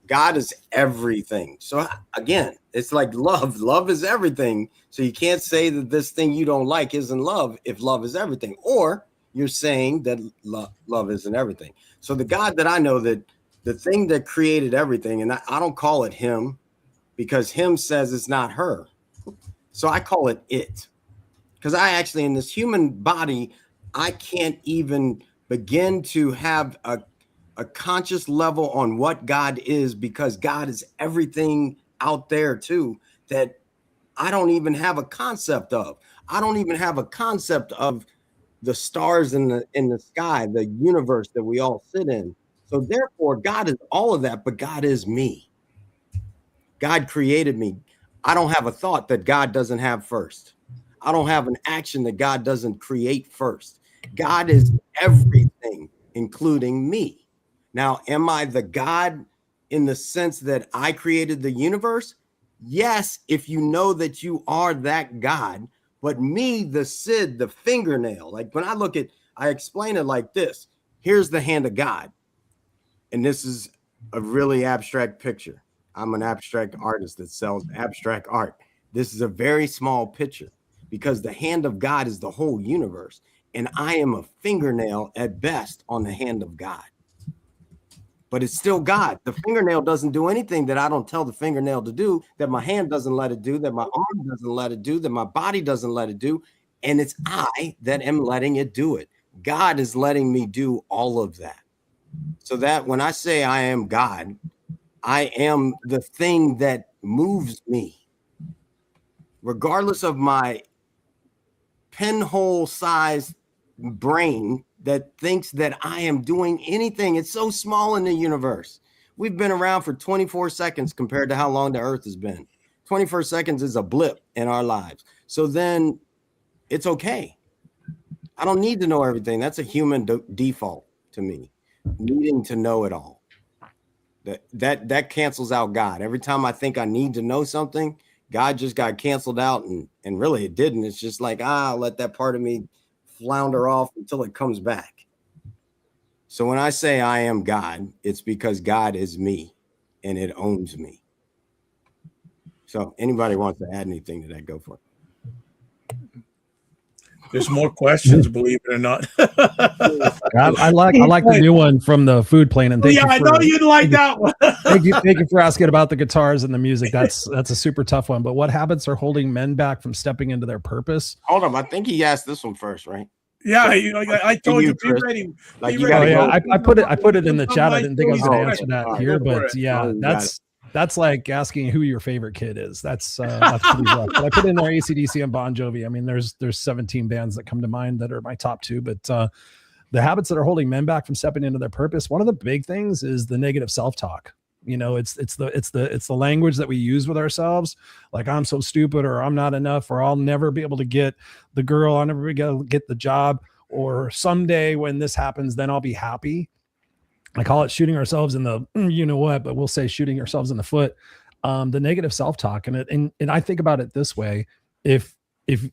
God is everything. So again, it's like love. Love is everything. So you can't say that this thing you don't like isn't love if love is everything. Or you're saying that love isn't everything. So the God that I know, that the thing that created everything, and I don't call it him, because him says it's not her. So I call it it. Because I actually, in this human body, I can't even begin to have a conscious level on what God is, because God is everything out there too that I don't even have a concept of. I don't even have a concept of the stars in the sky, the universe that we all sit in. So therefore, God is all of that, but God is me. God created me. I don't have a thought that God doesn't have first. I don't have an action that God doesn't create first. God is everything, including me. Now, am I the God in the sense that I created the universe? Yes, if you know that you are that God. But me, the Sid, the fingernail, like when I explain it like this. Here's the hand of God. And this is a really abstract picture. I'm an abstract artist that sells abstract art. This is a very small picture, because the hand of God is the whole universe. And I am a fingernail at best on the hand of God. But it's still God. The fingernail doesn't do anything that I don't tell the fingernail to do, that my hand doesn't let it do, that my arm doesn't let it do, that my body doesn't let it do. And it's I that am letting it do it. God is letting me do all of that. So that when I say I am God, I am the thing that moves me. Regardless of my pinhole sized brain that thinks that I am doing anything. It's so small in the universe. We've been around for 24 seconds compared to how long the earth has been. 24 seconds is a blip in our lives. So then it's okay. I don't need to know everything. That's a human default to me, needing to know it all. That cancels out God. Every time I think I need to know something, God just got canceled out, and really it didn't. It's just like, I'll let that part of me flounder off until it comes back. So when I say I am God, it's because God is me and it owns me. So anybody wants to add anything to that, go for it. There's more questions, believe it or not. I like the new one from the food plane, and I know you'd like that one. thank you for asking about the guitars and the music. That's a super tough one. But what habits are holding men back from stepping into their purpose? Hold on, I think he asked this one first, right? Yeah, I told you, be ready. Like be you ready. gotta I put it in the chat. I didn't think I was going to answer that here, but yeah, that's like asking who your favorite kid is. That's pretty rough. But I put in there AC/DC and Bon Jovi. I mean, there's 17 bands that come to mind that are my top two. But the habits that are holding men back from stepping into their purpose, one of the big things is the negative self-talk. You know, it's the language that we use with ourselves, like I'm so stupid, or I'm not enough, or I'll never be able to get the girl, I'll never be able to get the job, or someday when this happens, then I'll be happy. I call it shooting ourselves in the, you know what, but we'll say shooting ourselves in the foot. The negative self-talk. And I think about it this way. If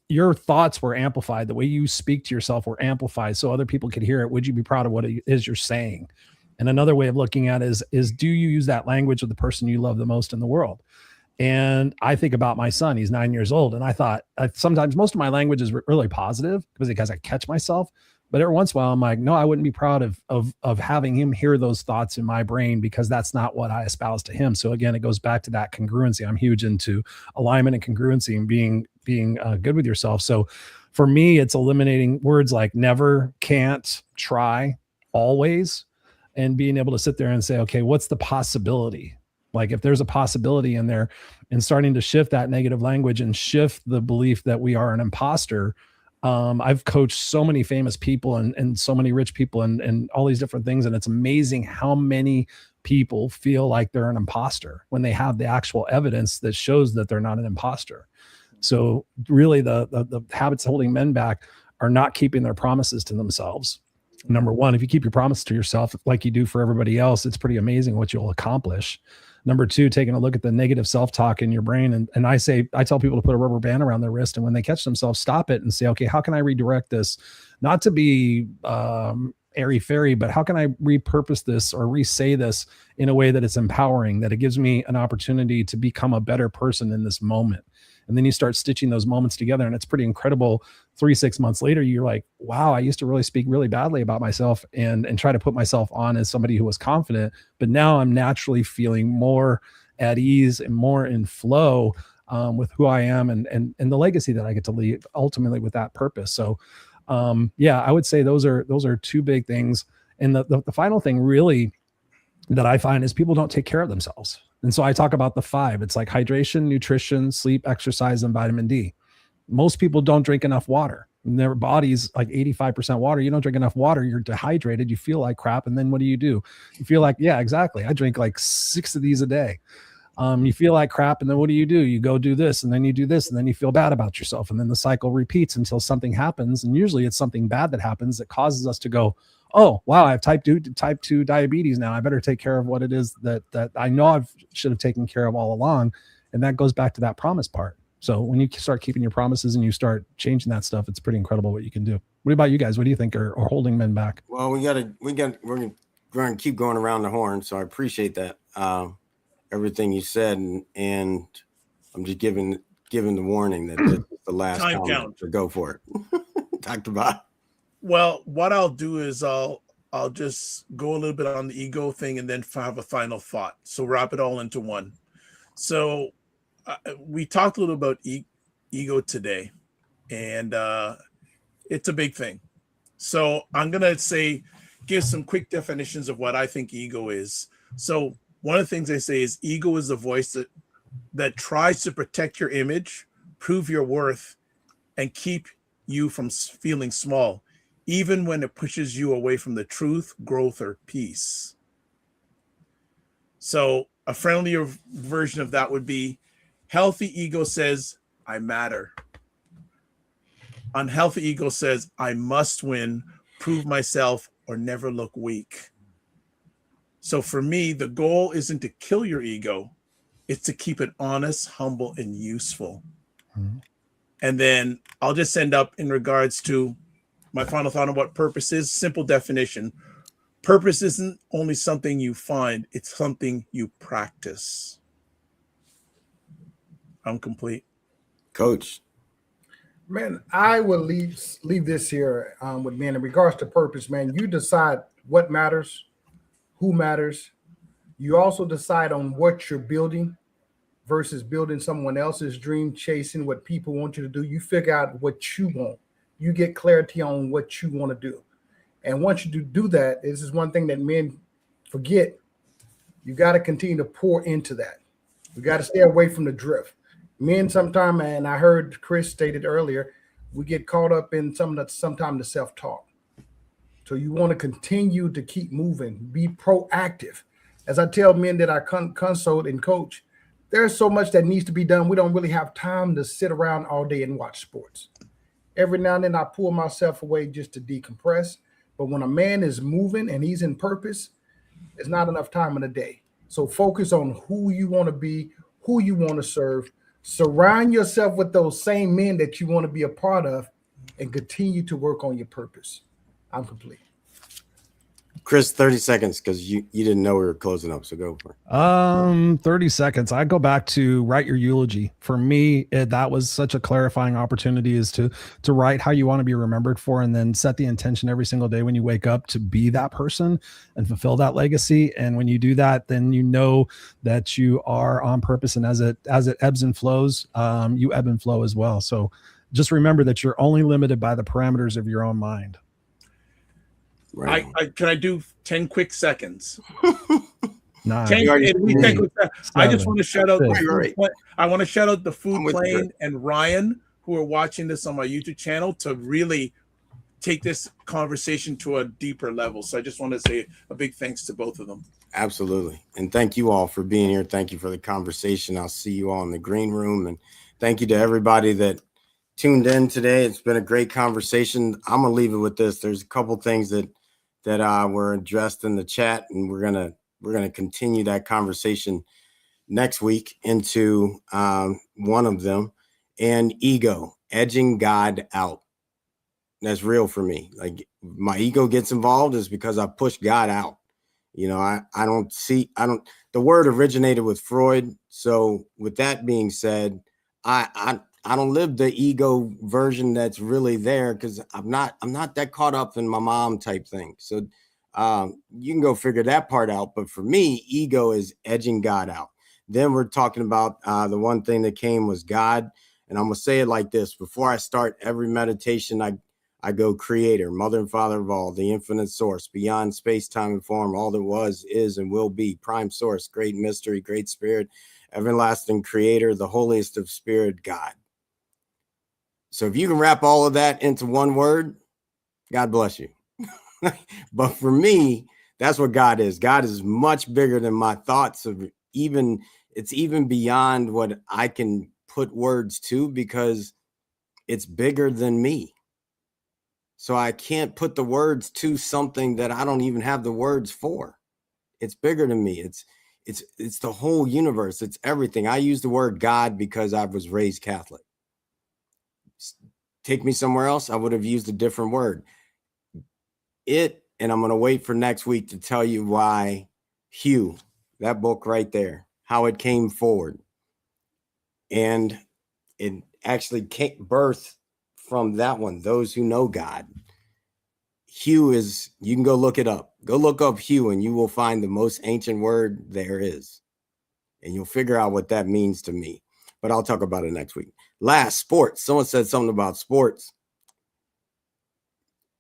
your thoughts were amplified, the way you speak to yourself were amplified so other people could hear it, would you be proud of what it is you're saying? And another way of looking at it is do you use that language with the person you love the most in the world? And I think about my son, he's 9 years old. And I thought sometimes most of my language is really positive because I catch myself. But every once in a while, I'm like, no, I wouldn't be proud of having him hear those thoughts in my brain, because that's not what I espouse to him. So again, it goes back to that congruency. I'm huge into alignment and congruency and being good with yourself. So for me, it's eliminating words like never, can't, try, always, and being able to sit there and say, okay, what's the possibility? Like if there's a possibility in there, and starting to shift that negative language and shift the belief that we are an imposter. I've coached so many famous people and so many rich people and all these different things. And it's amazing how many people feel like they're an imposter when they have the actual evidence that shows that they're not an imposter. So really the habits holding men back are not keeping their promises to themselves. Number one, if you keep your promise to yourself like you do for everybody else, it's pretty amazing what you'll accomplish. Number two, taking a look at the negative self-talk in your brain. And I tell people to put a rubber band around their wrist. And when they catch themselves, stop it and say, okay, how can I redirect this? Not to be airy-fairy, but how can I repurpose this or re-say this in a way that it's empowering, that it gives me an opportunity to become a better person in this moment? And then you start stitching those moments together, and it's pretty incredible. 3-6 months later, you're like, wow, I used to really speak really badly about myself and try to put myself on as somebody who was confident, but now I'm naturally feeling more at ease and more in flow with who I am and the legacy that I get to leave ultimately with that purpose. So yeah, I would say those are two big things. And the final thing really that I find is people don't take care of themselves. And so I talk about the 5. It's like hydration, nutrition, sleep, exercise, and vitamin D. Most people don't drink enough water. And their body's like 85% water. You don't drink enough water, you're dehydrated, you feel like crap. And then what do? You feel like, yeah, exactly. I drink like 6 of these a day. You feel like crap. And then what do? You go do this, and then you do this, and then you feel bad about yourself. And then the cycle repeats until something happens. And usually it's something bad that happens that causes us to go, oh, wow, I have type 2 diabetes now. I better take care of what it is that I know I should have taken care of all along. And that goes back to that promise part. So when you start keeping your promises and you start changing that stuff, it's pretty incredible what you can do. What about you guys? What do you think are holding men back? Well, we're going to keep going around the horn. So I appreciate that. Everything you said. And I'm just giving the warning that this is the last time comment, count. so go for it. Dr. Bob. Well, what I'll do is I'll just go a little bit on the ego thing and then have a final thought. So wrap it all into one. So we talked a little about ego today, and it's a big thing. So I'm going to give some quick definitions of what I think ego is. So one of the things I say is ego is the voice that tries to protect your image, prove your worth, and keep you from feeling small, even when it pushes you away from the truth, growth, or peace. So a friendlier version of that would be healthy ego says, I matter. Unhealthy ego says, I must win, prove myself, or never look weak. So for me, the goal isn't to kill your ego. It's to keep it honest, humble, and useful. Mm-hmm. And then I'll just end up in regards to my final thought on what purpose is. Simple definition. Purpose isn't only something you find, it's something you practice. I'm complete. Coach. Man, I will leave this here with men in regards to purpose, man. You decide what matters, who matters. You also decide on what you're building versus building someone else's dream, chasing what people want you to do. You figure out what you want. You get clarity on what you want to do. And once you do that, this is one thing that men forget. You got to continue to pour into that. You got to stay away from the drift. Men sometimes, and I heard Chris stated earlier, we get caught up in sometimes the self-talk. So you want to continue to keep moving, be proactive. As I tell men that I consult and coach, there's so much that needs to be done. We don't really have time to sit around all day and watch sports. Every now and then I pull myself away just to decompress. But when a man is moving and he's in purpose, there's not enough time in the day. So focus on who you want to be, who you want to serve. Surround yourself with those same men that you want to be a part of and continue to work on your purpose. I'm complete. Chris, 30 seconds, because you didn't know we were closing up, so go for it. 30 seconds. I go back to write your eulogy. For me, that was such a clarifying opportunity, is to write how you want to be remembered for, and then set the intention every single day when you wake up to be that person and fulfill that legacy. And when you do that, then you know that you are on purpose, and as it ebbs and flows, you ebb and flow as well. So just remember that you're only limited by the parameters of your own mind. Right. Can I do 10 quick seconds? 9. 10 quick I just want to shout out I want to shout out the Food Plane and Ryan, who are watching this on my YouTube channel, to really take this conversation to a deeper level. So I just want to say a big thanks to both of them. Absolutely. And thank you all for being here. Thank you for the conversation. I'll see you all in the green room. And thank you to everybody that tuned in today. It's been a great conversation. I'm going to leave it with this. There's a couple things that were addressed in the chat, and we're gonna continue that conversation next week into one of them. And ego, edging God out. That's real for me. Like, my ego gets involved is because I push God out. You know, the word originated with Freud. So with that being said, I don't live the ego version that's really there, because I'm not that caught up in my mom type thing. So you can go figure that part out. But for me, ego is edging God out. Then we're talking about the one thing that came was God. And I'm going to say it like this. Before I start every meditation, I go creator, mother and father of all, the infinite source, beyond space, time, and form, all that was, is, and will be, prime source, great mystery, great spirit, everlasting creator, the holiest of spirit, God. So if you can wrap all of that into one word, God bless you. But for me, that's what God is. God is much bigger than my thoughts of it's even beyond what I can put words to, because it's bigger than me. So I can't put the words to something that I don't even have the words for. It's bigger than me. It's the whole universe. It's everything. I use the word God because I was raised Catholic. Take me somewhere else, I would have used a different word. And I'm going to wait for next week to tell you why Hugh, that book right there, how it came forward. And it actually came birth from that one, those who know God. Hugh is, you can go look it up. Go look up Hugh, and you will find the most ancient word there is. And you'll figure out what that means to me. But I'll talk about it next week. Last, sports. Someone said something about sports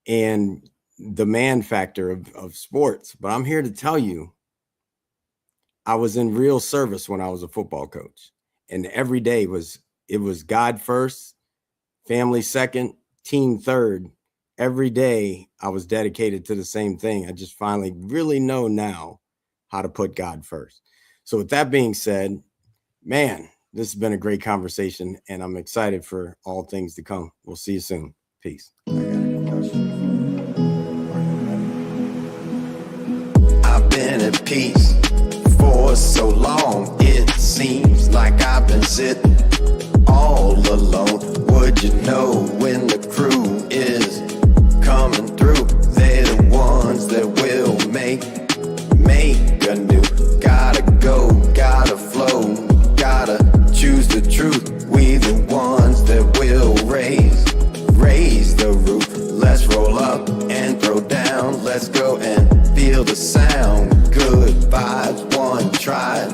and the man factor of sports. But I'm here to tell you, I was in real service when I was a football coach. And every day it was God first, family second, team third. Every day I was dedicated to the same thing. I just finally really know now how to put God first. So with that being said, man, this has been a great conversation, and I'm excited for all things to come. We'll see you soon. Peace. I've been at peace for so long. It seems like I've been sitting all alone. Would you know when the crew is coming through? They're the ones that will make anew. Gotta go, gotta flow, gotta choose the truth. We the ones that will raise the roof. Let's roll up and throw down. Let's go and feel the sound. Good vibes, one try.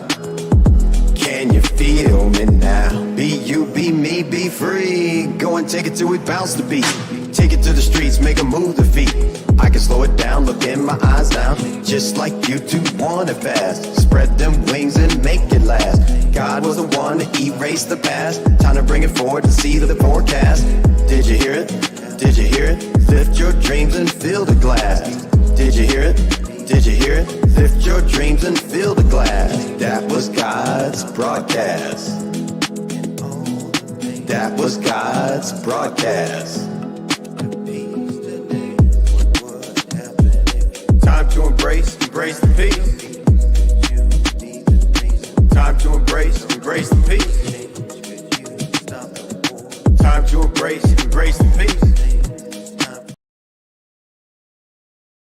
Can you feel me now? Be you, be me, be free. Go and take it till we bounce the beat. Take it to the streets, make a move the feet. I can slow it down, look in my eyes now. Just like you two want it fast. Spread them wings and make it last. God was the one to erase the past. Time to bring it forward to see the forecast. Did you hear it? Did you hear it? Lift your dreams and fill the glass. Did you hear it? Did you hear it? Lift your dreams and fill the glass. That was God's broadcast. That was God's broadcast. Time to embrace the peace. Time to embrace the peace. Time to embrace the peace.